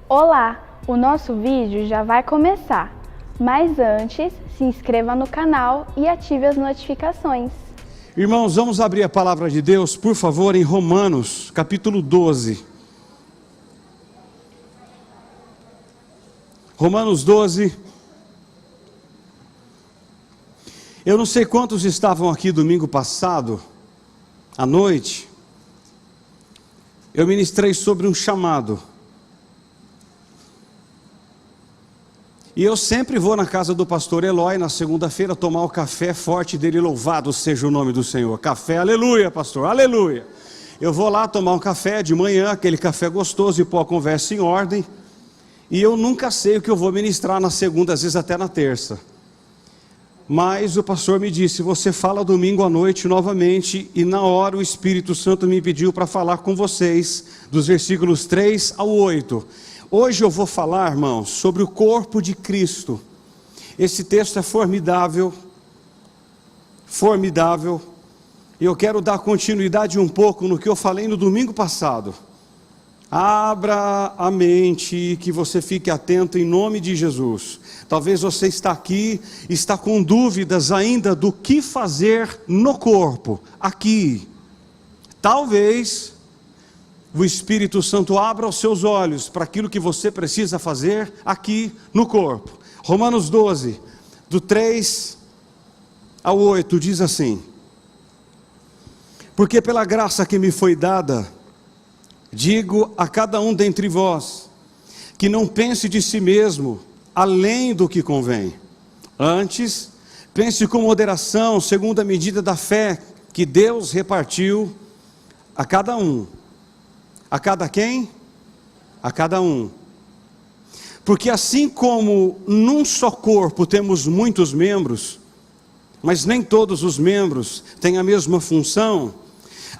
Olá, o nosso vídeo já vai começar, mas antes se inscreva no canal e ative as notificações. Irmãos, vamos abrir a palavra de Deus, por favor, em Romanos, capítulo 12. Romanos 12. Eu não sei quantos estavam aqui domingo passado, à noite. Eu ministrei sobre um chamado. E eu sempre vou na casa do pastor Eloy, na segunda-feira, tomar o café forte dele, louvado seja o nome do Senhor. Café, aleluia, pastor, aleluia. Eu vou lá tomar um café de manhã, aquele café gostoso, e pôr a conversa em ordem. E eu nunca sei o que eu vou ministrar na segunda, às vezes até na terça. Mas o pastor me disse, você fala domingo à noite novamente, e na hora o Espírito Santo me pediu para falar com vocês, dos versículos 3 ao 8. Hoje eu vou falar, irmãos, sobre o corpo de Cristo. Esse texto é formidável, formidável, e eu quero dar continuidade um pouco no que eu falei no domingo passado. Abra a mente, que você fique atento em nome de Jesus. Talvez você está aqui, está com dúvidas ainda do que fazer no corpo, aqui. Talvez o Espírito Santo abra os seus olhos para aquilo que você precisa fazer aqui no corpo. Romanos 12, do 3 ao 8, diz assim: porque pela graça que me foi dada, digo a cada um dentre vós, que não pense de si mesmo além do que convém. Antes, pense com moderação, segundo a medida da fé que Deus repartiu a cada um. A cada quem? A cada um. Porque assim como num só corpo temos muitos membros, mas nem todos os membros têm a mesma função,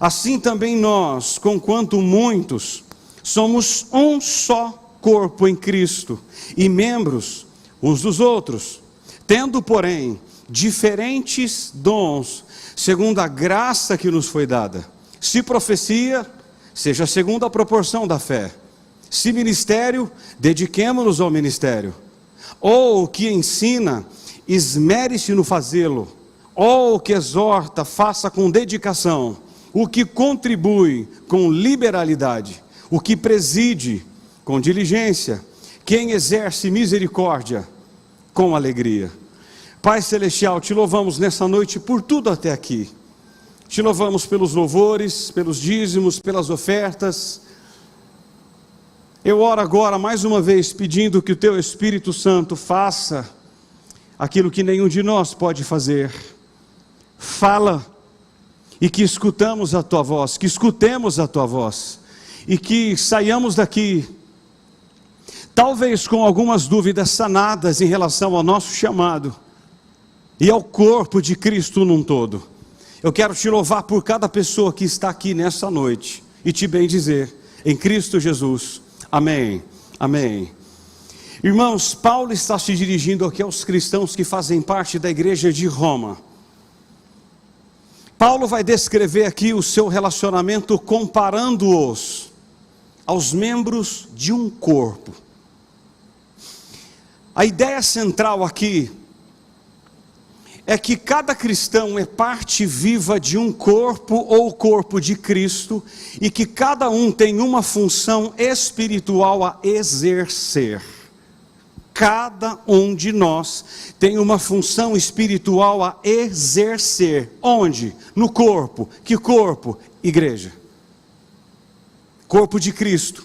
assim também nós, conquanto muitos, somos um só corpo em Cristo, e membros uns dos outros, tendo, porém, diferentes dons, segundo a graça que nos foi dada. Se profecia, seja segundo a proporção da fé. Se ministério, dediquemo-nos ao ministério. Ou o que ensina, esmere-se no fazê-lo. Ou o que exorta, faça com dedicação. O que contribui, com liberalidade. O que preside, com diligência. Quem exerce misericórdia, com alegria. Pai Celestial, te louvamos nessa noite por tudo até aqui. Te louvamos pelos louvores, pelos dízimos, pelas ofertas. Eu oro agora mais uma vez pedindo que o Teu Espírito Santo faça aquilo que nenhum de nós pode fazer. Fala, e que escutamos a Tua voz, que escutemos a Tua voz, e que saiamos daqui, talvez com algumas dúvidas sanadas em relação ao nosso chamado, e ao corpo de Cristo num todo. Eu quero te louvar por cada pessoa que está aqui nessa noite e te bendizer em Cristo Jesus. Amém, amém. Irmãos, Paulo está se dirigindo aqui aos cristãos que fazem parte da igreja de Roma. Paulo vai descrever aqui o seu relacionamento comparando-os aos membros de um corpo. A ideia central aqui é que cada cristão é parte viva de um corpo ou corpo de Cristo, e que cada um tem uma função espiritual a exercer. Cada um de nós tem uma função espiritual a exercer. Onde? No corpo. Que corpo? Igreja. Corpo de Cristo.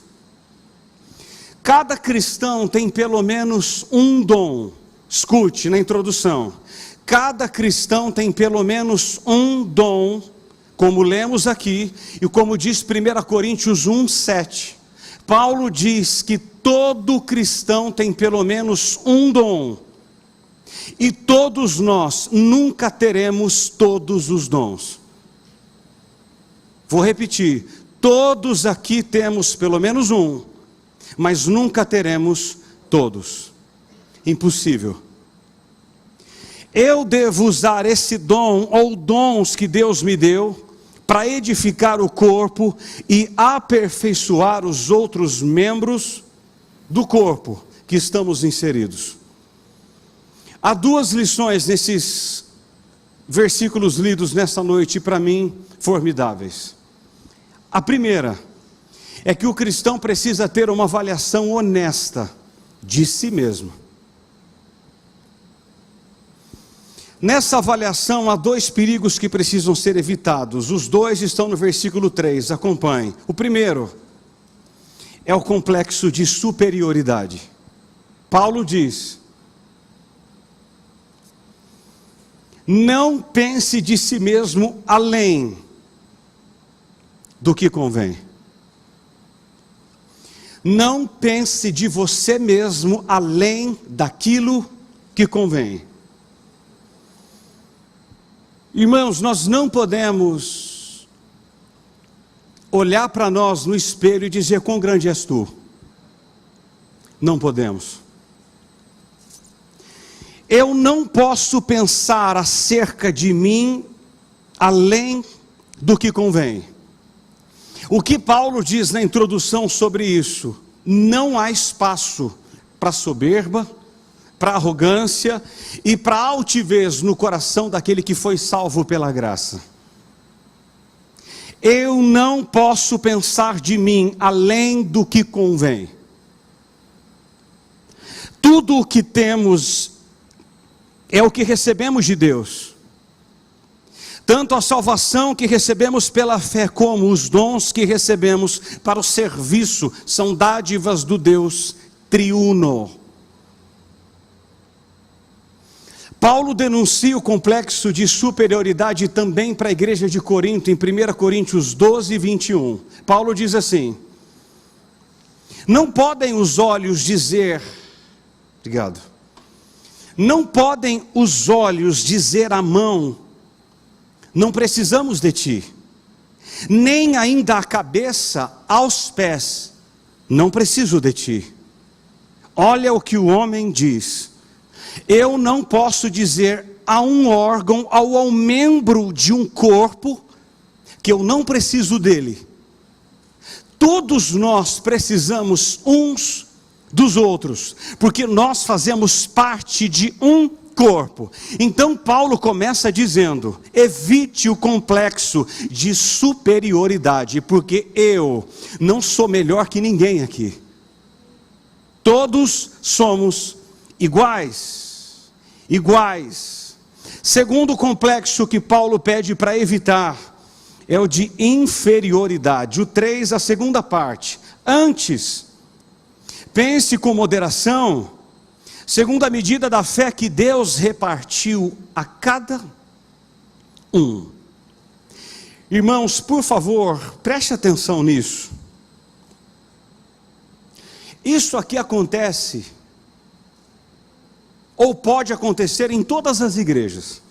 Cada cristão tem pelo menos um dom. Escute na introdução. Cada cristão tem pelo menos um dom, como lemos aqui, e como diz 1 Coríntios 1:7. Paulo diz que todo cristão tem pelo menos um dom, e todos nós nunca teremos todos os dons. Vou repetir, todos aqui temos pelo menos um, mas nunca teremos todos. Impossível. Eu devo usar esse dom ou dons que Deus me deu para edificar o corpo e aperfeiçoar os outros membros do corpo que estamos inseridos. Há duas lições nesses versículos lidos nessa noite, para mim, formidáveis. A primeira é que o cristão precisa ter uma avaliação honesta de si mesmo. Nessa avaliação há dois perigos que precisam ser evitados. Os dois estão no versículo 3, acompanhe. O primeiro é o complexo de superioridade. Paulo diz: não pense de si mesmo além do que convém. Não pense de você mesmo além daquilo que convém. Irmãos, nós não podemos olhar para nós no espelho e dizer: quão grande és tu. Não podemos. Eu não posso pensar acerca de mim além do que convém. O que Paulo diz na introdução sobre isso? Não há espaço para soberba, para arrogância e para altivez no coração daquele que foi salvo pela graça. Eu não posso pensar de mim além do que convém. Tudo o que temos é o que recebemos de Deus. Tanto a salvação que recebemos pela fé, como os dons que recebemos para o serviço, são dádivas do Deus triuno. Paulo denuncia o complexo de superioridade também para a igreja de Corinto, em 1 Coríntios 12, 21. Paulo diz assim: não podem os olhos dizer... Obrigado. Não podem os olhos dizer à mão: não precisamos de ti. Nem ainda a cabeça aos pés: não preciso de ti. Olha o que o homem diz: eu não posso dizer a um órgão, ao membro de um corpo, que eu não preciso dele. Todos nós precisamos uns dos outros, porque nós fazemos parte de um corpo. Então Paulo começa dizendo: evite o complexo de superioridade, porque eu não sou melhor que ninguém aqui. Todos somos iguais. Segundo complexo que Paulo pede para evitar é o de inferioridade. O 3, a segunda parte. Antes, pense com moderação, segundo a medida da fé que Deus repartiu a cada um. Irmãos, por favor, preste atenção nisso. Isso aqui acontece, ou pode acontecer em todas as igrejas.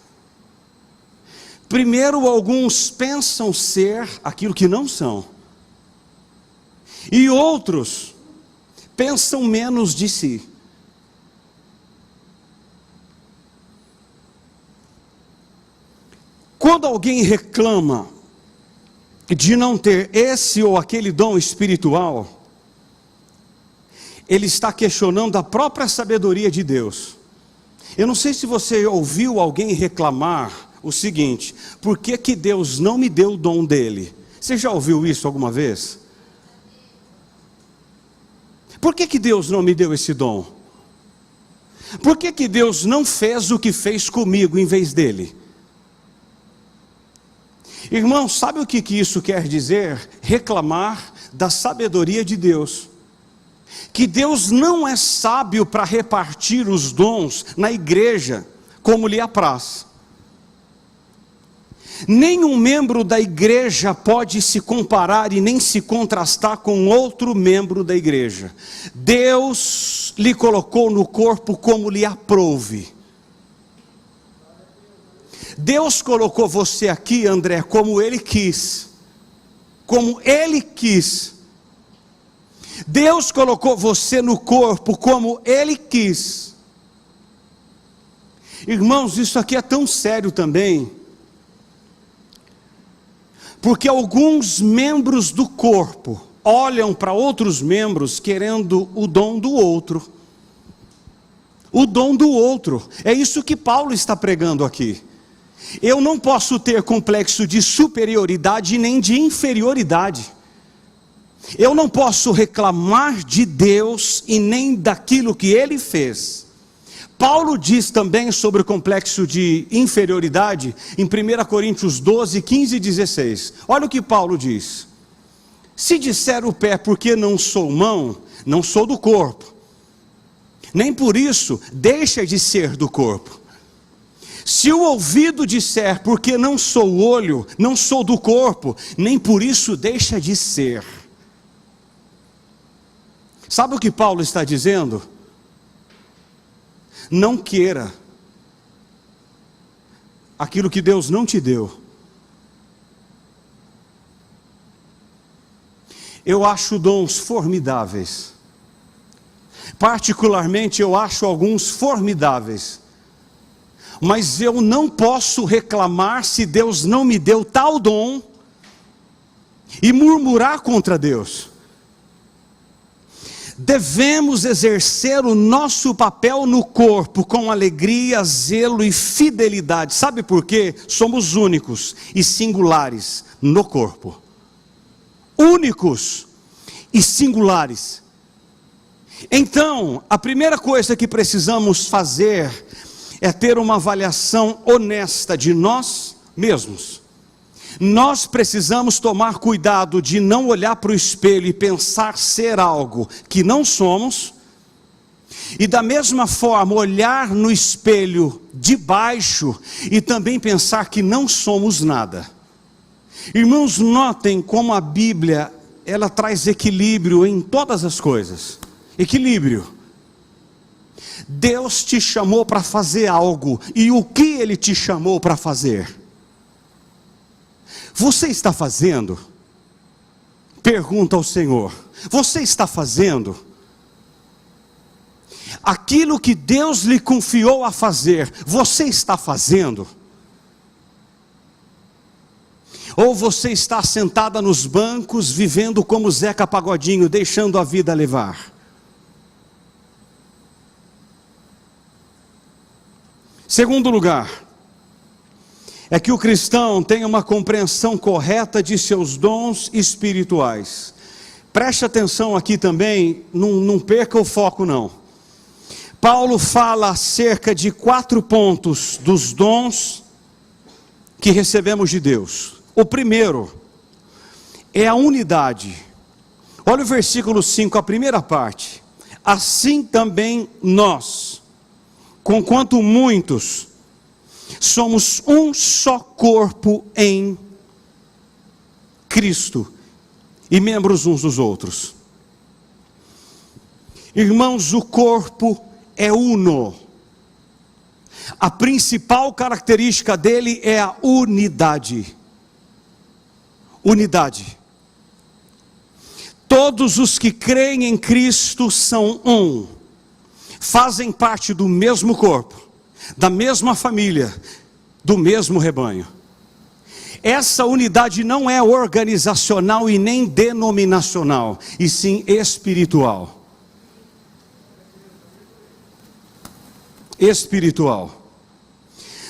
Primeiro, alguns pensam ser aquilo que não são, e outros pensam menos de si. Quando alguém reclama de não ter esse ou aquele dom espiritual, ele está questionando a própria sabedoria de Deus. Eu não sei se você ouviu alguém reclamar o seguinte: por que que Deus não me deu o dom dele? Você já ouviu isso alguma vez? Por que que Deus não me deu esse dom? Por que que Deus não fez o que fez comigo em vez dele? Irmão, sabe o que isso quer dizer? Reclamar da sabedoria de Deus. Que Deus não é sábio para repartir os dons na igreja como lhe apraz. Nenhum membro da igreja pode se comparar e nem se contrastar com outro membro da igreja. Deus lhe colocou no corpo como lhe aprouve. Deus colocou você aqui, André, como Ele quis. Como Ele quis. Deus colocou você no corpo como Ele quis. Irmãos, isso aqui é tão sério também, porque alguns membros do corpo olham para outros membros querendo o dom do outro. O dom do outro. É isso que Paulo está pregando aqui. Eu não posso ter complexo de superioridade nem de inferioridade. Eu não posso reclamar de Deus e nem daquilo que Ele fez. Paulo diz também sobre o complexo de inferioridade em 1 Coríntios 12, 15 e 16. Olha o que Paulo diz. Se disser o pé, porque não sou mão, não sou do corpo, nem por isso deixa de ser do corpo. Se o ouvido disser, porque não sou olho, não sou do corpo, nem por isso deixa de ser. Sabe o que Paulo está dizendo? Não queira aquilo que Deus não te deu. Eu acho dons formidáveis. Particularmente eu acho alguns formidáveis. Mas eu não posso reclamar se Deus não me deu tal dom e murmurar contra Deus. Devemos exercer o nosso papel no corpo com alegria, zelo e fidelidade. Sabe por quê? Somos únicos e singulares no corpo. Únicos e singulares. Então, a primeira coisa que precisamos fazer é ter uma avaliação honesta de nós mesmos. Nós precisamos tomar cuidado de não olhar para o espelho e pensar ser algo que não somos, e da mesma forma olhar no espelho de baixo e também pensar que não somos nada. Irmãos, notem como a Bíblia, ela traz equilíbrio em todas as coisas. Equilíbrio. Deus te chamou para fazer algo, e o que Ele te chamou para fazer? Você está fazendo? Pergunta ao Senhor. Você está fazendo aquilo que Deus lhe confiou a fazer? Você está fazendo? Ou você está sentada nos bancos, vivendo como Zeca Pagodinho, deixando a vida levar? Segundo lugar, é que o cristão tenha uma compreensão correta de seus dons espirituais. Preste atenção aqui também, não perca o foco não. Paulo fala acerca de 4 pontos dos dons que recebemos de Deus. O primeiro é a unidade. Olha o versículo 5, a primeira parte. Assim também nós, conquanto muitos, somos um só corpo em Cristo e membros uns dos outros. Irmãos, o corpo é uno. A principal característica dele é a unidade. Unidade. Todos os que creem em Cristo são um. Fazem parte do mesmo corpo, da mesma família, do mesmo rebanho. Essa unidade não é organizacional e nem denominacional, e sim espiritual. Espiritual.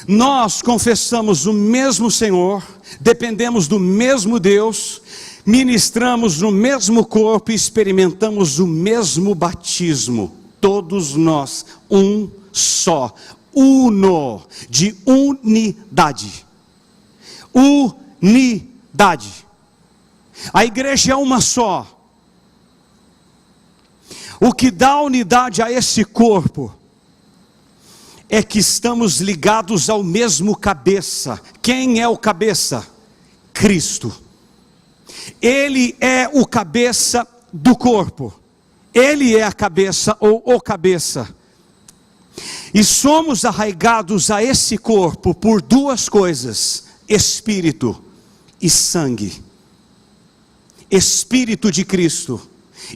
Nós confessamos o mesmo Senhor, dependemos do mesmo Deus, ministramos no mesmo corpo e experimentamos o mesmo batismo. Todos nós, um só. Uno, de unidade. Unidade. A igreja é uma só. O que dá unidade a esse corpo é que estamos ligados ao mesmo cabeça. Quem é o cabeça? Cristo. Ele é o cabeça do corpo. Ele é a cabeça ou o cabeça. E somos arraigados a esse corpo por 2 coisas: espírito e sangue. Espírito de Cristo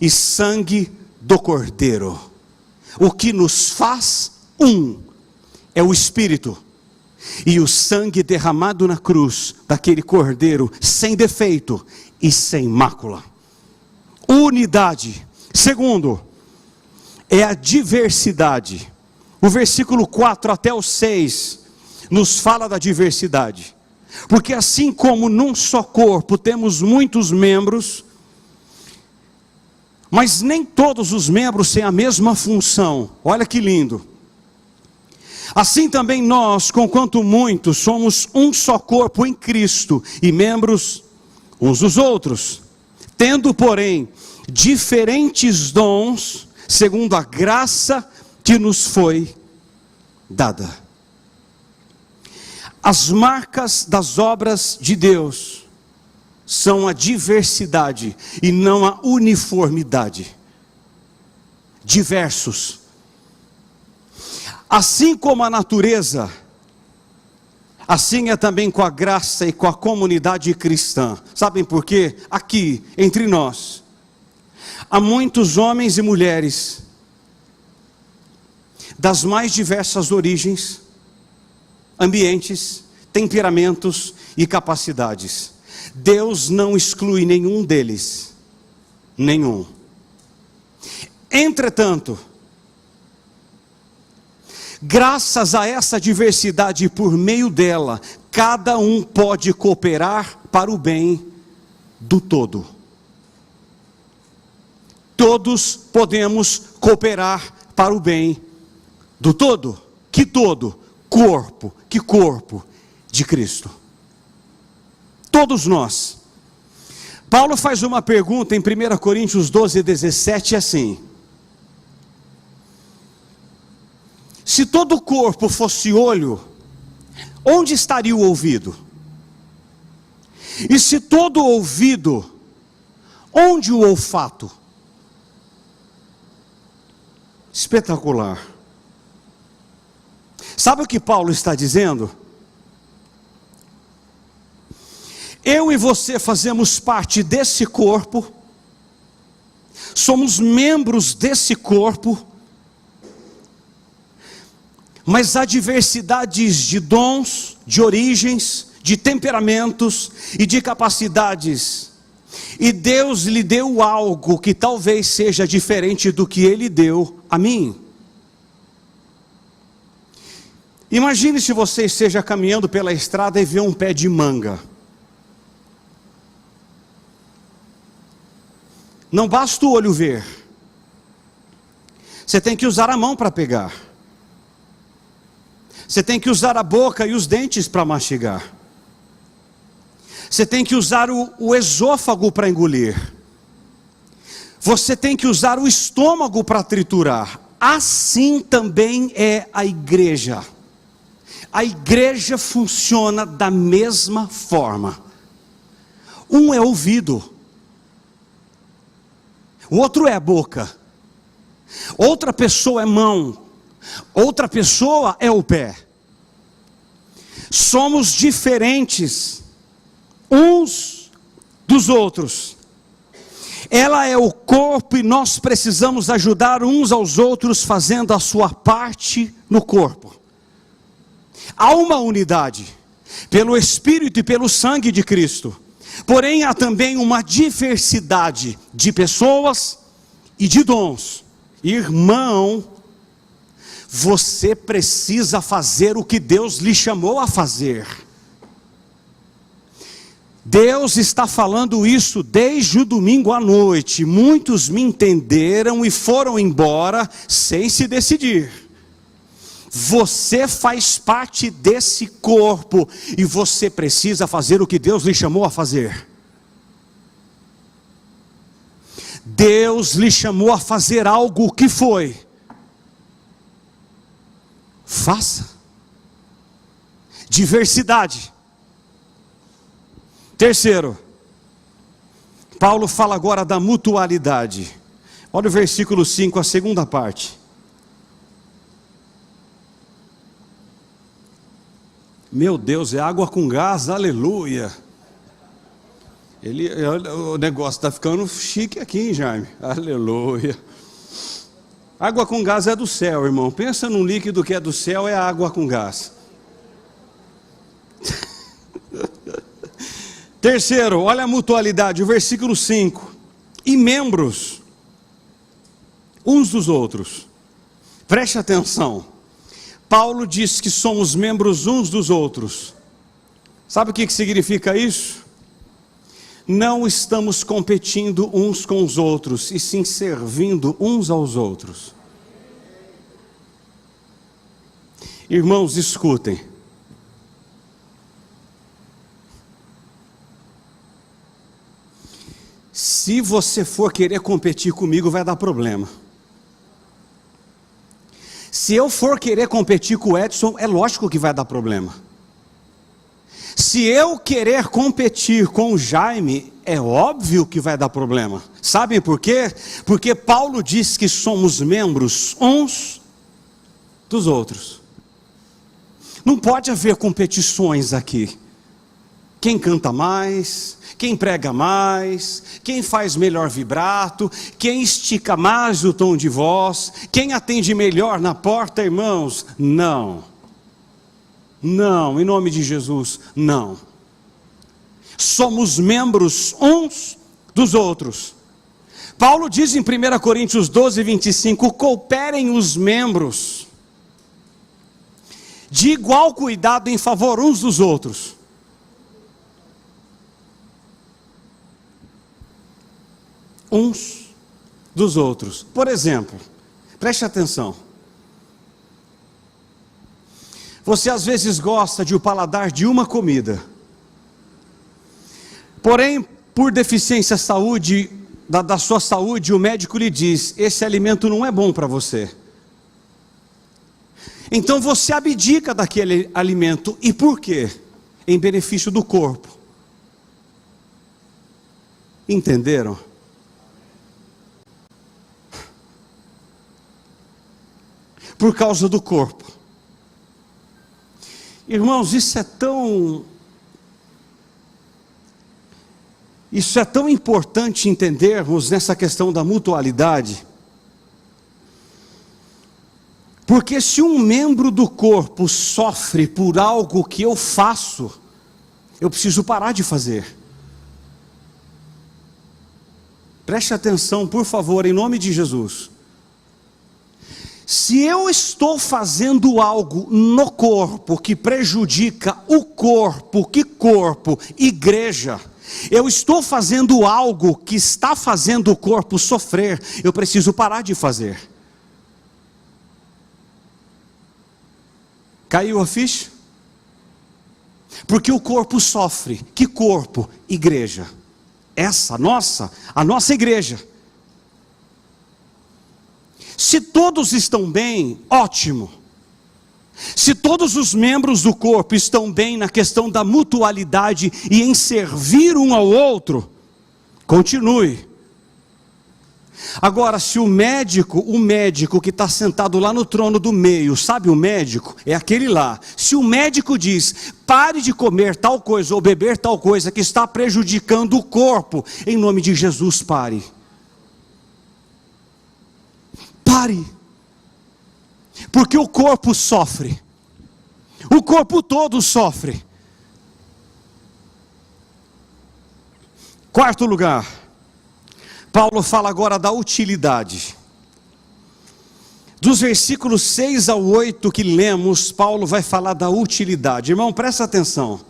e sangue do Cordeiro. O que nos faz um é o espírito e o sangue derramado na cruz daquele Cordeiro sem defeito e sem mácula. unidade. Segundo, é a diversidade. O versículo 4 até o 6 nos fala da diversidade. Porque assim como num só corpo temos muitos membros, mas nem todos os membros têm a mesma função. Olha que lindo. Assim também nós, conquanto muitos, somos um só corpo em Cristo e membros uns dos outros, tendo, porém, diferentes dons, segundo a graça que nos foi dada. As marcas das obras de Deus são a diversidade e não a uniformidade. Diversos. Assim como a natureza, assim é também com a graça e com a comunidade cristã. Sabem por quê? Aqui, entre nós, há muitos homens e mulheres, das mais diversas origens, ambientes, temperamentos e capacidades. Deus não exclui nenhum deles. Nenhum. Entretanto, graças a essa diversidade, por meio dela, cada um pode cooperar para o bem do todo. Todos podemos cooperar para o bem do todo. Que todo? Corpo. Que corpo de Cristo. Todos nós. Paulo faz uma pergunta em 1 Coríntios 12:17 assim: se todo o corpo fosse olho, onde estaria o ouvido? E se todo o ouvido, onde o olfato? Espetacular. Sabe o que Paulo está dizendo? Eu e você fazemos parte desse corpo, somos membros desse corpo, mas há diversidades de dons, de origens, de temperamentos e de capacidades. E Deus lhe deu algo que talvez seja diferente do que Ele deu a mim. Imagine se você esteja caminhando pela estrada e vê um pé de manga. Não basta o olho ver. Você tem que usar a mão para pegar. Você tem que usar a boca e os dentes para mastigar. Você tem que usar o esôfago para engolir. Você tem que usar o estômago para triturar. Assim também é a igreja. A igreja funciona da mesma forma. Um é ouvido, o outro é a boca, outra pessoa é mão, outra pessoa é o pé. Somos diferentes uns dos outros. Ela é o corpo e nós precisamos ajudar uns aos outros fazendo a sua parte no corpo. Há uma unidade, pelo Espírito e pelo sangue de Cristo. Porém, há também uma diversidade de pessoas e de dons. Irmão, você precisa fazer o que Deus lhe chamou a fazer. Deus está falando isso desde o domingo à noite. Muitos me entenderam e foram embora sem se decidir. Você faz parte desse corpo e você precisa fazer o que Deus lhe chamou a fazer. Deus lhe chamou a fazer algo, o que foi? Faça. Diversidade. Terceiro, Paulo fala agora da mutualidade. Olha o versículo 5, a segunda parte. Meu Deus, é água com gás, aleluia. O negócio está ficando chique aqui, hein, Jaime? Aleluia. Água com gás é do céu, irmão. Pensa num líquido que é do céu, é água com gás. Terceiro, olha a mutualidade, o versículo 5. e membros uns dos outros. Preste atenção. Paulo diz que somos membros uns dos outros. Sabe o que significa isso? Não estamos competindo uns com os outros, e sim servindo uns aos outros. Irmãos, escutem. Se você for querer competir comigo, vai dar problema. Se eu for querer competir com o Edson, é lógico que vai dar problema. Se eu querer competir com o Jaime, é óbvio que vai dar problema. Sabem por quê? Porque Paulo diz que somos membros uns dos outros. Não pode haver competições aqui. Quem canta mais, quem prega mais, quem faz melhor vibrato, quem estica mais o tom de voz, quem atende melhor na porta, irmãos. Não. Não, em nome de Jesus, não. Somos membros uns dos outros. Paulo diz em 1 Coríntios 12, 25, cooperem os membros de igual cuidado em favor uns dos outros. Uns dos outros. Por exemplo, preste atenção. Você às vezes gosta de o paladar de uma comida. Porém, por deficiência da sua saúde, o médico lhe diz, esse alimento não é bom para você. Então você abdica daquele alimento. E por quê? Em benefício do corpo. Entenderam? Por causa do corpo. Irmãos, isso é tão importante entendermos nessa questão da mutualidade. Porque se um membro do corpo sofre por algo que eu faço, eu preciso parar de fazer. Preste atenção, por favor, em nome de Jesus. Se eu estou fazendo algo no corpo que prejudica o corpo, que corpo? Igreja. Eu estou fazendo algo que está fazendo o corpo sofrer, eu preciso parar de fazer. Caiu a ficha? Porque o corpo sofre. Que corpo? Igreja. A nossa igreja. Se todos estão bem, ótimo. Se todos os membros do corpo estão bem na questão da mutualidade e em servir um ao outro, continue. Agora, se o médico que está sentado lá no trono do meio, sabe o médico? É aquele lá. Se o médico diz, pare de comer tal coisa ou beber tal coisa que está prejudicando o corpo, em nome de Jesus, pare. Pare, porque o corpo sofre, o corpo todo sofre. Quarto lugar, Paulo fala agora da utilidade. Dos versículos 6 ao 8 que lemos, Paulo vai falar da utilidade. Irmão, presta atenção.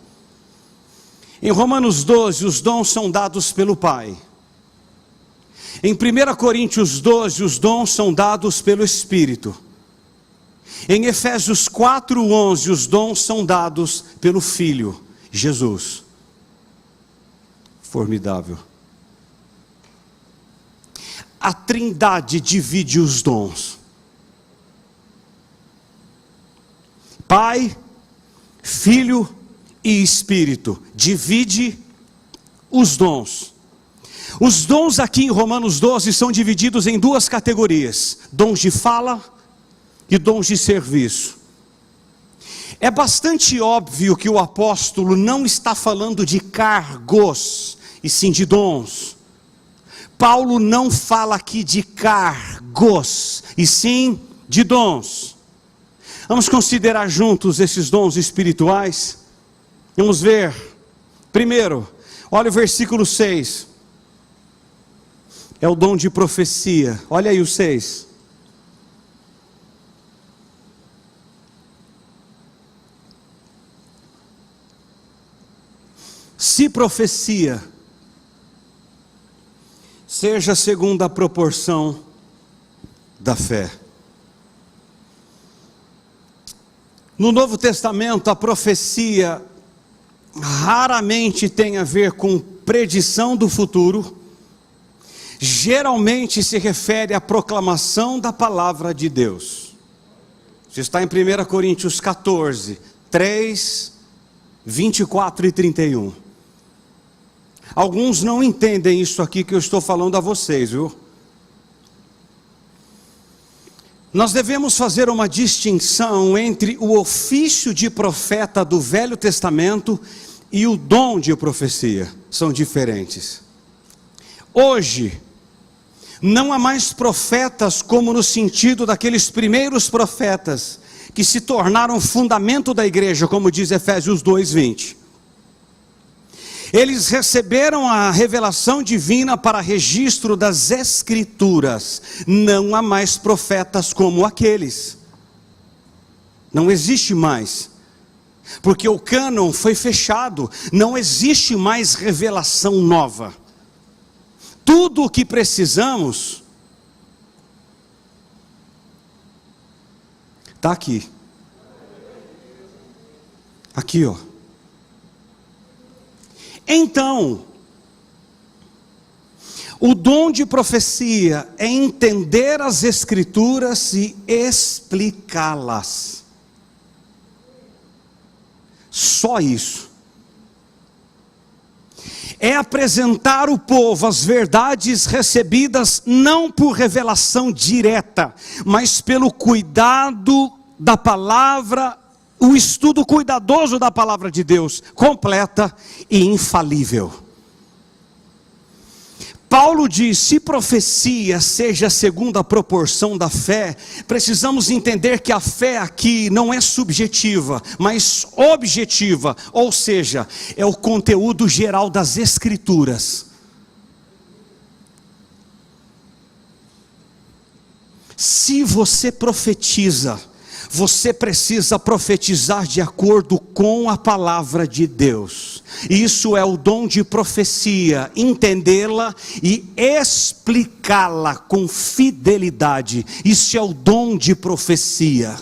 Em Romanos 12, os dons são dados pelo Pai. Em 1 Coríntios 12, os dons são dados pelo Espírito. Em Efésios 4:11, os dons são dados pelo Filho, Jesus. Formidável. A Trindade divide os dons. Pai, Filho e Espírito divide os dons. Os dons aqui em Romanos 12 são divididos em duas categorias: dons de fala e dons de serviço. É bastante óbvio que o apóstolo não está falando de cargos, e sim de dons. Paulo não fala aqui de cargos, e sim de dons. Vamos considerar juntos esses dons espirituais? Vamos ver. Primeiro, olha o versículo 6. é o dom de profecia. Olha aí o 6. Se profecia, seja segundo a proporção da fé. No Novo Testamento, a profecia raramente tem a ver com predição do futuro. Geralmente se refere à proclamação da palavra de Deus. Isso está em 1 Coríntios 14, 3, 24 e 31. Alguns não entendem isso aqui que eu estou falando a vocês, viu? Nós devemos fazer uma distinção entre o ofício de profeta do Velho Testamento e o dom de profecia. São diferentes. Hoje, não há mais profetas como no sentido daqueles primeiros profetas que se tornaram fundamento da igreja, como diz Efésios 2:20. Eles receberam a revelação divina para registro das Escrituras. Não há mais profetas como aqueles. Não existe mais. Porque o cânon foi fechado. Não existe mais revelação nova. Tudo o que precisamos está aqui. Aqui, ó. Então, o dom de profecia é entender as Escrituras e explicá-las. Só isso. É apresentar ao povo as verdades recebidas não por revelação direta, mas pelo cuidado da palavra, o estudo cuidadoso da palavra de Deus, completa e infalível. Paulo diz: se profecia seja segundo a proporção da fé, precisamos entender que a fé aqui não é subjetiva, mas objetiva, ou seja, é o conteúdo geral das Escrituras. Se você profetiza, você precisa profetizar de acordo com a palavra de Deus. Isso é o dom de profecia, entendê-la e explicá-la com fidelidade. Isso é o dom de profecia.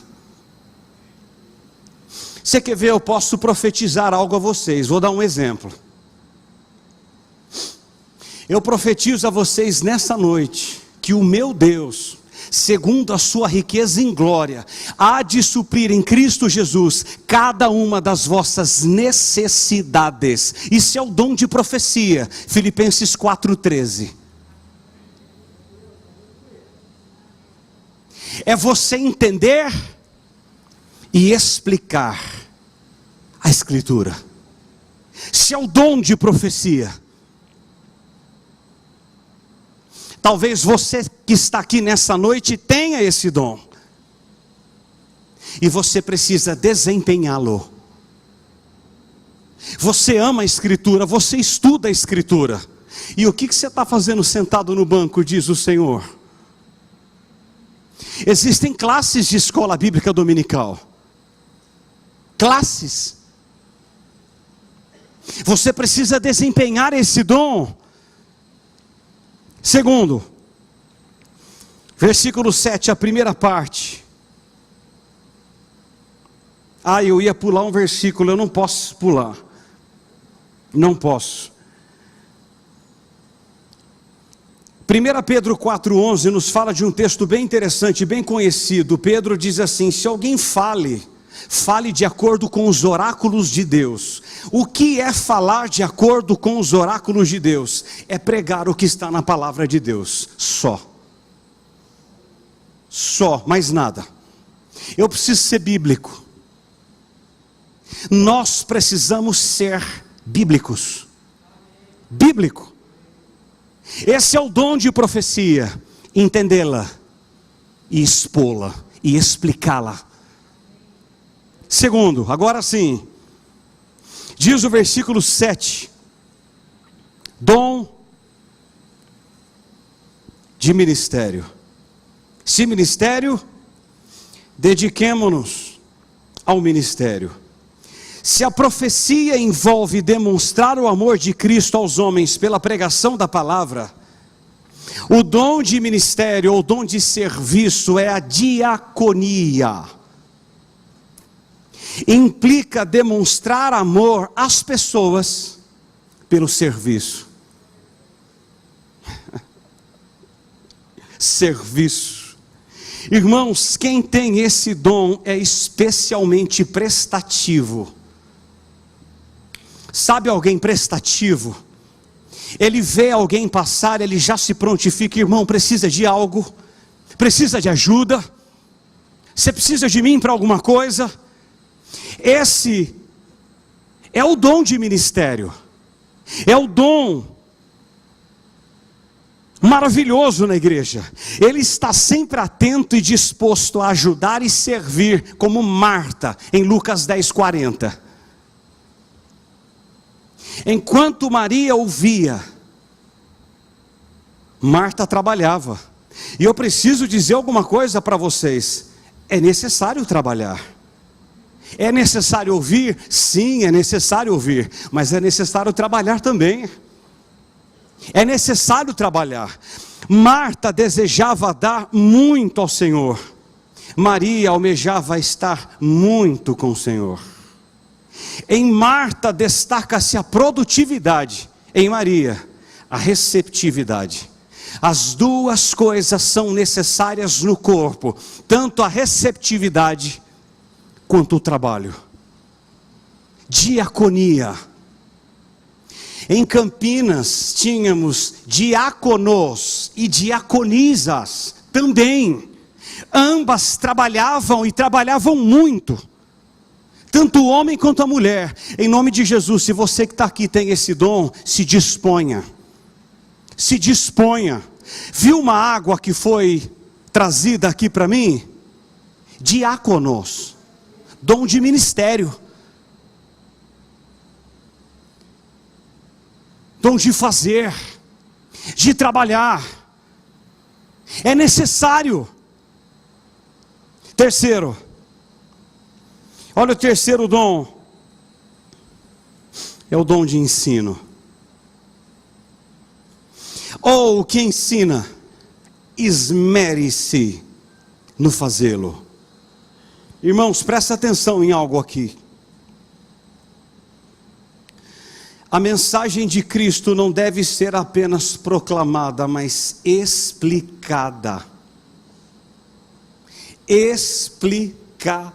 Você quer ver? Eu posso profetizar algo a vocês. Vou dar um exemplo. Eu profetizo a vocês nessa noite que o meu Deus, segundo a sua riqueza em glória, há de suprir em Cristo Jesus cada uma das vossas necessidades. Isso é o dom de profecia. Filipenses 4:13. É você entender e explicar a Escritura. Isso é o dom de profecia. Talvez você que está aqui nessa noite tenha esse dom. E você precisa desempenhá-lo. Você ama a Escritura, você estuda a Escritura. E o que você está fazendo sentado no banco, diz o Senhor? Existem classes de escola bíblica dominical. Classes. Você precisa desempenhar esse dom. Segundo, versículo 7, a primeira parte. Eu ia pular um versículo, eu não posso pular. Não posso. 1 Pedro 4,11 nos fala de um texto bem interessante, bem conhecido. Pedro diz assim: se alguém fale de acordo com os oráculos de Deus. O que é falar de acordo com os oráculos de Deus? É pregar o que está na palavra de Deus, só, mais nada. Eu preciso ser bíblico. Nós precisamos ser bíblicos. Bíblico. Esse é o dom de profecia, entendê-la e expô-la e explicá-la. Segundo, agora sim, diz o versículo 7, dom de ministério. Se ministério, dediquemo-nos ao ministério. Se a profecia envolve demonstrar o amor de Cristo aos homens pela pregação da palavra, o dom de ministério ou dom de serviço é a diaconia. Implica demonstrar amor às pessoas pelo serviço. Serviço. Irmãos, quem tem esse dom é especialmente prestativo. Sabe alguém prestativo? Ele vê alguém passar, ele já se prontifica. Irmão, precisa de algo? Precisa de ajuda? Você precisa de mim para alguma coisa? Esse é o dom de ministério. É o dom maravilhoso na igreja. Ele está sempre atento e disposto a ajudar e servir, como Marta, em Lucas 10:40. Enquanto Maria ouvia, Marta trabalhava. E eu preciso dizer alguma coisa para vocês: é necessário trabalhar. É necessário ouvir? Sim, é necessário ouvir, mas é necessário trabalhar também. É necessário trabalhar. Marta desejava dar muito ao Senhor. Maria almejava estar muito com o Senhor. Em Marta destaca-se a produtividade, em Maria a receptividade. As duas coisas são necessárias no corpo, tanto a receptividade quanto o trabalho. Diaconia. Em Campinas tínhamos diáconos e diaconisas também. Ambas trabalhavam e trabalhavam muito. Tanto o homem quanto a mulher. Em nome de Jesus, se você que está aqui tem esse dom, se disponha. Se disponha. Viu uma água que foi trazida aqui para mim? Diáconos. Dom de ministério. Dom de fazer. De trabalhar. É necessário. Terceiro. Olha o terceiro dom. É o dom de ensino. Ou o que ensina, esmere-se no fazê-lo. Irmãos, presta atenção em algo aqui. A mensagem de Cristo não deve ser apenas proclamada, mas explicada. Explicada.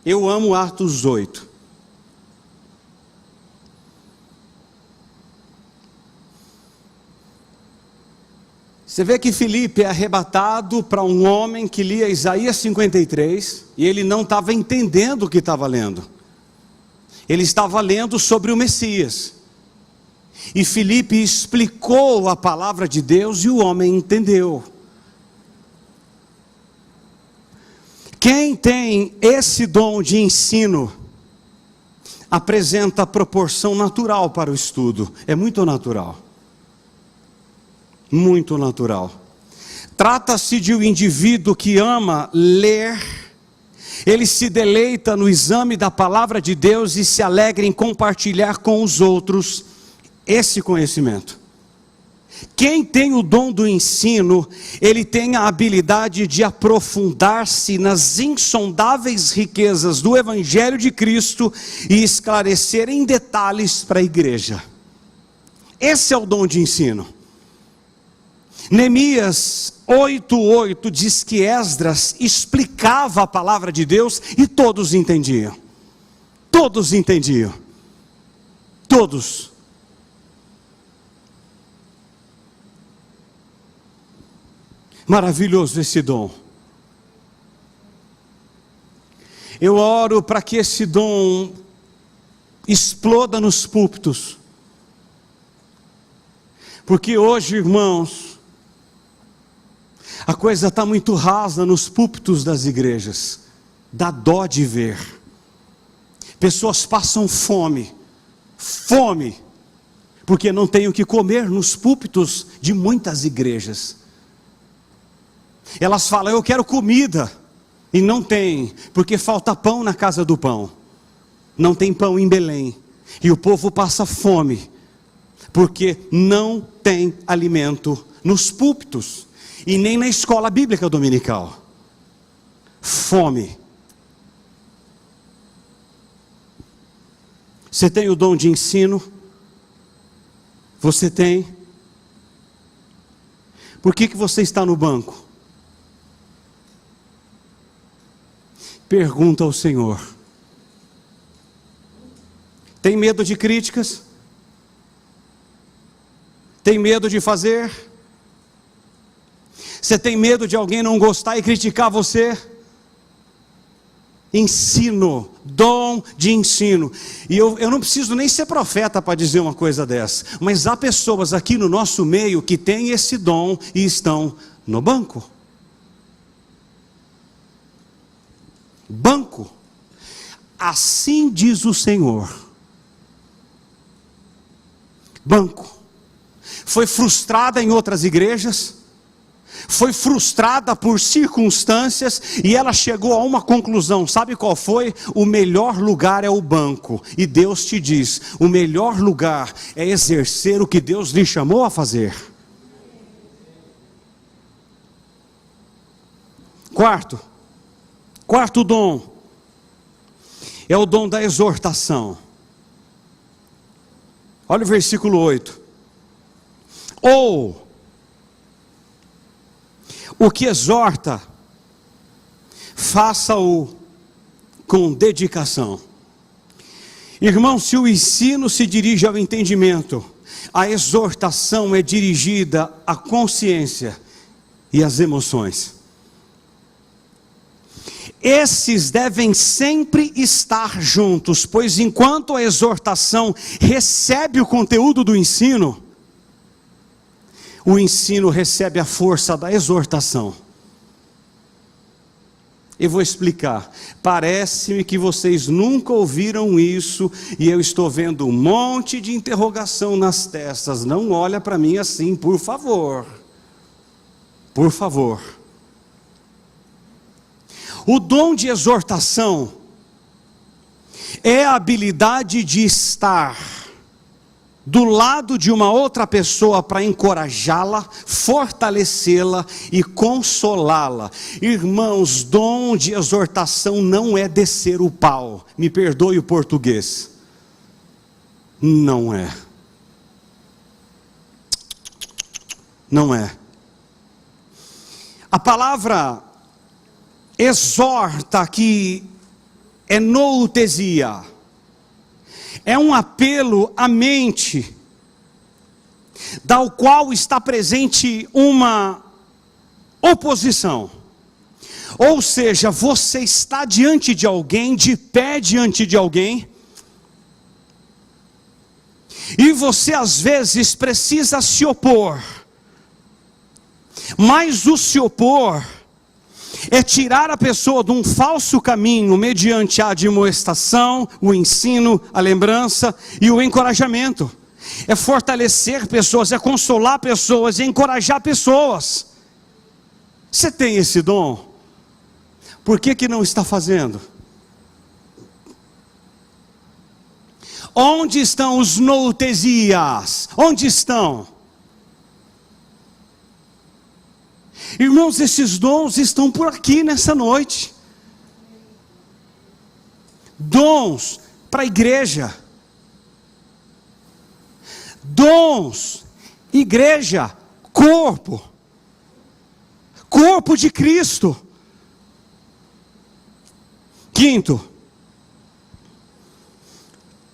Eu amo Atos 8. Você vê que Filipe é arrebatado para um homem que lia Isaías 53, e ele não estava entendendo o que estava lendo. Ele estava lendo sobre o Messias. E Filipe explicou a palavra de Deus e o homem entendeu. Quem tem esse dom de ensino, apresenta proporção natural para o estudo. É muito natural. Muito natural. Trata-se de um indivíduo que ama ler. Ele se deleita no exame da palavra de Deus e se alegra em compartilhar com os outros esse conhecimento. Quem tem o dom do ensino, ele tem a habilidade de aprofundar-se nas insondáveis riquezas do Evangelho de Cristo e esclarecer em detalhes para a igreja. Esse é o dom de ensino. Neemias 8:8 diz que Esdras explicava a palavra de Deus e todos entendiam. Todos entendiam. Todos. Maravilhoso esse dom. Eu oro para que esse dom exploda nos púlpitos. Porque hoje, irmãos, a coisa está muito rasa nos púlpitos das igrejas. Dá dó de ver. Pessoas passam fome. Fome. Porque não têm o que comer nos púlpitos de muitas igrejas. Elas falam, eu quero comida. E não tem, porque falta pão na casa do pão. Não tem pão em Belém. E o povo passa fome, porque não tem alimento nos púlpitos e nem na escola bíblica dominical. Fome. Você tem o dom de ensino? Você tem? Por que você está no banco? Pergunta ao Senhor. Tem medo de críticas? Tem medo de fazer? Você tem medo de alguém não gostar e criticar você? Ensino, dom de ensino. E eu não preciso nem ser profeta para dizer uma coisa dessa. Mas há pessoas aqui no nosso meio que têm esse dom e estão no banco. Banco. Assim diz o Senhor. Banco. Foi frustrada em outras igrejas, foi frustrada por circunstâncias, e ela chegou a uma conclusão, sabe qual foi? O melhor lugar é o banco, e Deus te diz, o melhor lugar é exercer o que Deus lhe chamou a fazer. Quarto dom, é o dom da exortação. Olha o versículo 8. Ou, o que exorta, faça-o com dedicação. Irmão, se o ensino se dirige ao entendimento, a exortação é dirigida à consciência e às emoções. Esses devem sempre estar juntos, pois enquanto a exortação recebe o conteúdo do ensino, o ensino recebe a força da exortação. Eu vou explicar. Parece-me que vocês nunca ouviram isso, e eu estou vendo um monte de interrogação nas testas. Não olha para mim assim, por favor. Por favor. O dom de exortação é a habilidade de estar do lado de uma outra pessoa para encorajá-la, fortalecê-la e consolá-la. Irmãos, dom de exortação não é descer o pau. Me perdoe o português. Não é. Não é. A palavra exorta aqui é noutesia. É um apelo à mente, da qual está presente uma oposição. Ou seja, você está diante de alguém, de pé diante de alguém, e você às vezes precisa se opor. Mas o se opor é tirar a pessoa de um falso caminho mediante a admoestação, o ensino, a lembrança e o encorajamento. É fortalecer pessoas, é consolar pessoas, é encorajar pessoas. Você tem esse dom? Por que não está fazendo? Onde estão os noutesias? Onde estão? Irmãos, esses dons estão por aqui nessa noite. Dons para a igreja. Dons, igreja, corpo. Corpo de Cristo. Quinto,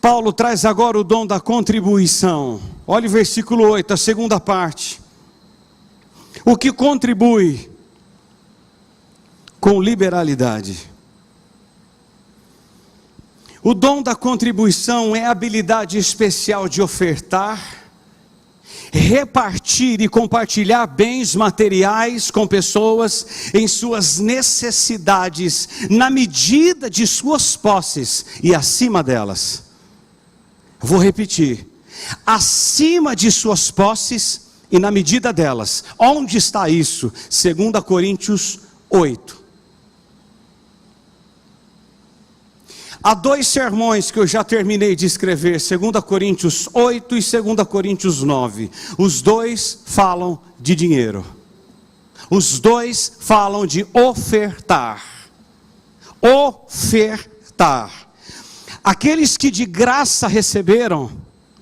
Paulo traz agora o dom da contribuição. Olha o versículo 8, a segunda parte. O que contribui com liberalidade. O dom da contribuição é a habilidade especial de ofertar, repartir e compartilhar bens materiais com pessoas em suas necessidades, na medida de suas posses e acima delas. Vou repetir: acima de suas posses e na medida delas. Onde está isso? 2 Coríntios 8. Há 2 sermões que eu já terminei de escrever, 2 Coríntios 8 e 2 Coríntios 9. Os 2 falam de dinheiro. Os 2 falam de ofertar. Ofertar. Aqueles que de graça receberam,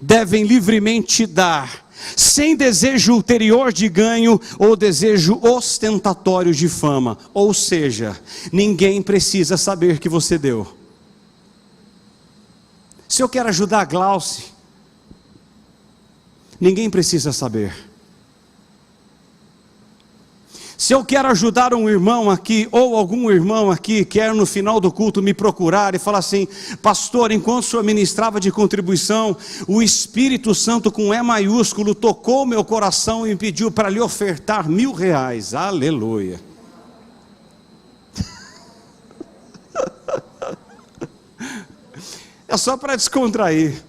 devem livremente dar, sem desejo ulterior de ganho ou desejo ostentatório de fama. Ou seja, ninguém precisa saber que você deu. Se eu quero ajudar a Glauce, ninguém precisa saber. Se eu quero ajudar um irmão aqui, ou algum irmão aqui, quer no final do culto me procurar e falar assim: pastor, enquanto o senhor ministrava de contribuição, o Espírito Santo com E maiúsculo tocou meu coração e me pediu para lhe ofertar R$1.000. Aleluia. É só para descontrair.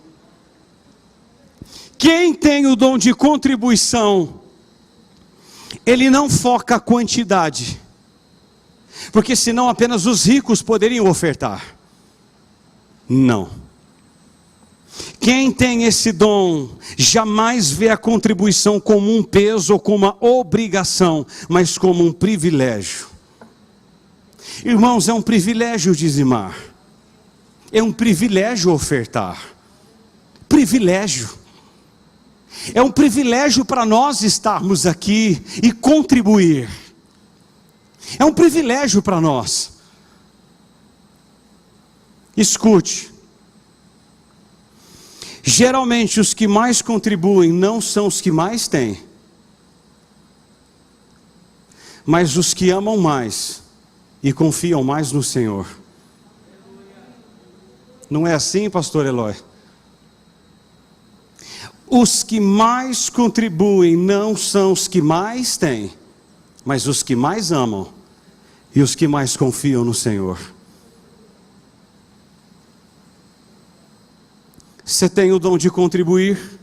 Quem tem o dom de contribuição, ele não foca a quantidade, porque senão apenas os ricos poderiam ofertar. Não. Quem tem esse dom, jamais vê a contribuição como um peso ou como uma obrigação, mas como um privilégio. Irmãos, é um privilégio dizimar. É um privilégio ofertar. Privilégio. É um privilégio para nós estarmos aqui e contribuir. É um privilégio para nós. Escute. Geralmente os que mais contribuem não são os que mais têm, mas os que amam mais e confiam mais no Senhor. Não é assim, pastor Eloy? Os que mais contribuem não são os que mais têm, mas os que mais amam e os que mais confiam no Senhor. Você tem o dom de contribuir?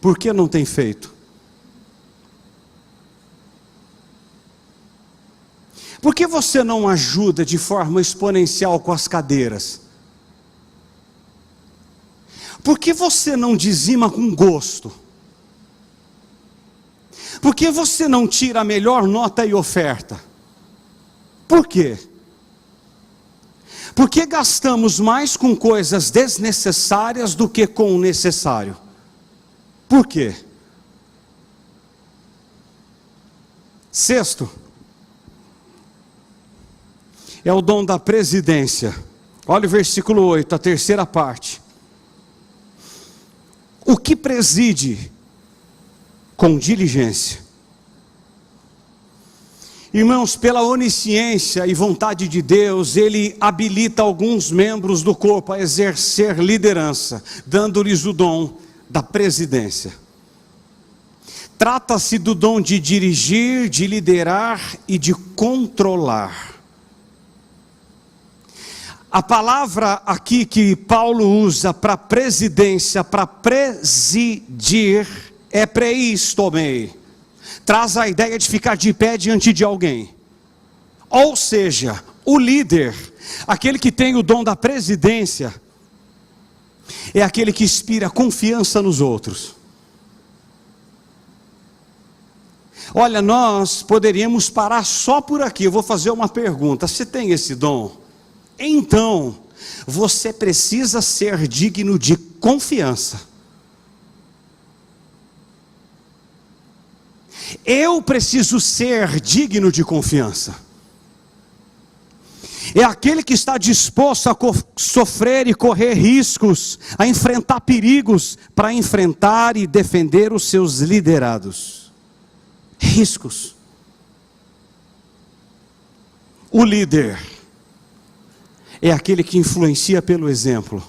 Por que não tem feito? Por que você não ajuda de forma exponencial com as cadeiras? Por que você não dizima com gosto? Por que você não tira a melhor nota e oferta? Por quê? Por que gastamos mais com coisas desnecessárias do que com o necessário? Por quê? Sexto, é o dom da presidência. Olha o versículo 8, a terceira parte. O que preside com diligência. Irmãos, pela onisciência e vontade de Deus, Ele habilita alguns membros do corpo a exercer liderança, dando-lhes o dom da presidência. Trata-se do dom de dirigir, de liderar e de controlar. A palavra aqui que Paulo usa para presidência, para presidir, é preistomei. Traz a ideia de ficar de pé diante de alguém. Ou seja, o líder, aquele que tem o dom da presidência, é aquele que inspira confiança nos outros. Olha, nós poderíamos parar só por aqui. Eu vou fazer uma pergunta: você tem esse dom? Então, você precisa ser digno de confiança. Eu preciso ser digno de confiança. É aquele que está disposto a sofrer e correr riscos, a enfrentar perigos, para enfrentar e defender os seus liderados. Riscos. O líder é aquele que influencia pelo exemplo.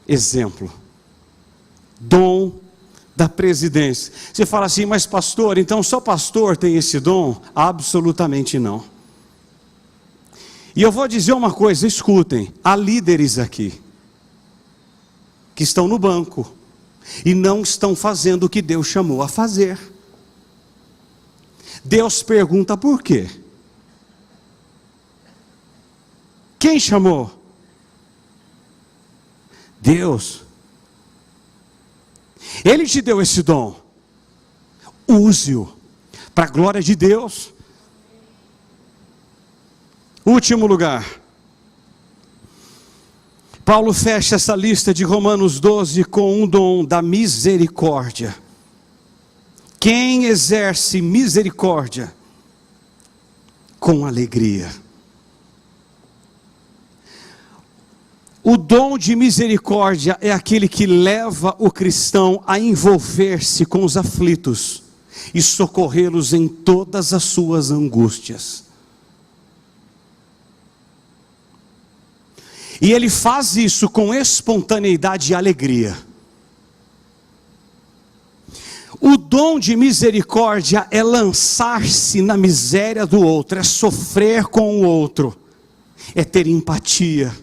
Exemplo. Dom da presidência. Você fala assim: mas pastor, então só pastor tem esse dom? Absolutamente não. E eu vou dizer uma coisa, escutem. Há líderes aqui, que estão no banco, e não estão fazendo o que Deus chamou a fazer. Deus pergunta por quê? Quem chamou? Deus. Ele te deu esse dom. Use-o para a glória de Deus. Último lugar. Paulo fecha essa lista de Romanos 12 com um dom da misericórdia. Quem exerce misericórdia com alegria. O dom de misericórdia é aquele que leva o cristão a envolver-se com os aflitos e socorrê-los em todas as suas angústias. E ele faz isso com espontaneidade e alegria. O dom de misericórdia é lançar-se na miséria do outro, é sofrer com o outro, é ter empatia.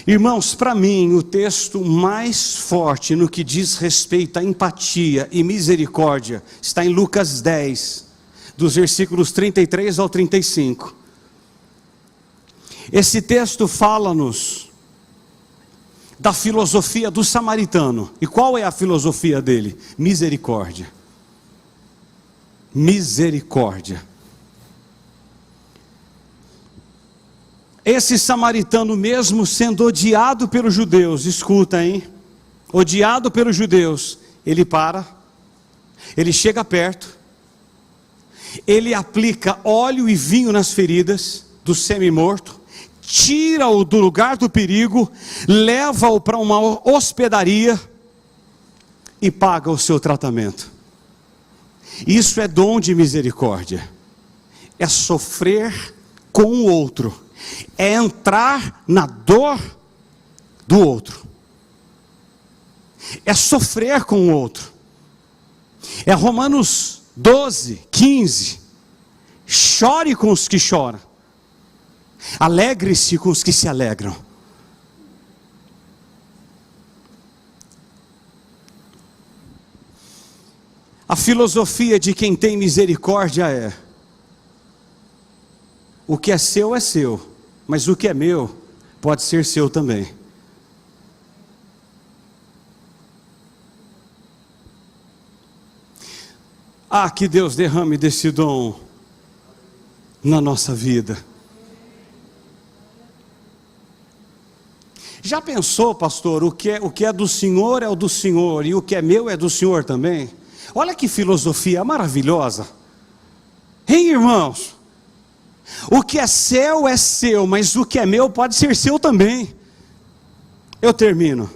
Irmãos, para mim, o texto mais forte no que diz respeito à empatia e misericórdia está em Lucas 10, dos versículos 33 ao 35. Esse texto fala-nos da filosofia do samaritano. E qual é a filosofia dele? Misericórdia. Misericórdia. Esse samaritano, mesmo sendo odiado pelos judeus, escuta, hein? Odiado pelos judeus, ele para, ele chega perto, ele aplica óleo e vinho nas feridas do semi-morto, tira-o do lugar do perigo, leva-o para uma hospedaria e paga o seu tratamento. Isso é dom de misericórdia. É sofrer com o outro. É entrar na dor do outro. É sofrer com o outro. É Romanos 12, 15. Chore com os que choram. Alegre-se com os que se alegram. A filosofia de quem tem misericórdia é: o que é seu, mas o que é meu pode ser seu também. Ah, que Deus derrame desse dom na nossa vida. Já pensou, pastor, o que é do Senhor é o do Senhor, e o que é meu é do Senhor também? Olha que filosofia maravilhosa. Hein, irmãos? O que é seu, mas o que é meu pode ser seu também. Eu termino.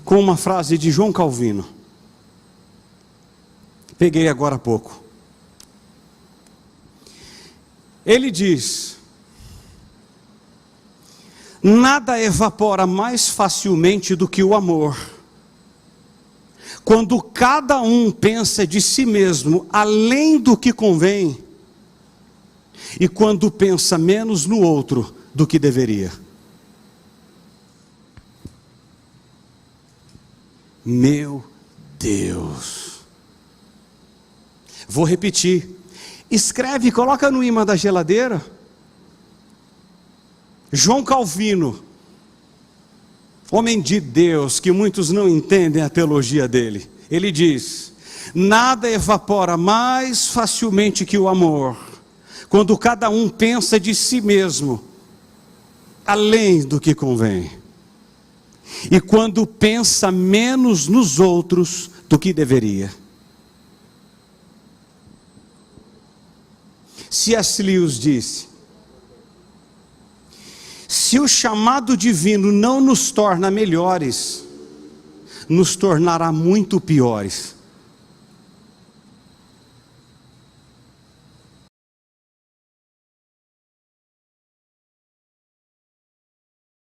Com uma frase de João Calvino. Peguei agora há pouco. Ele diz: nada evapora mais facilmente do que o amor. Quando cada um pensa de si mesmo além do que convém, e quando pensa menos no outro do que deveria. Meu Deus. Vou repetir. Escreve, coloca no imã da geladeira. João Calvino, homem de Deus, que muitos não entendem a teologia dele. Ele diz: nada evapora mais facilmente que o amor, quando cada um pensa de si mesmo além do que convém, e quando pensa menos nos outros do que deveria. C.S. Lewis disse: se o chamado divino não nos torna melhores, nos tornará muito piores.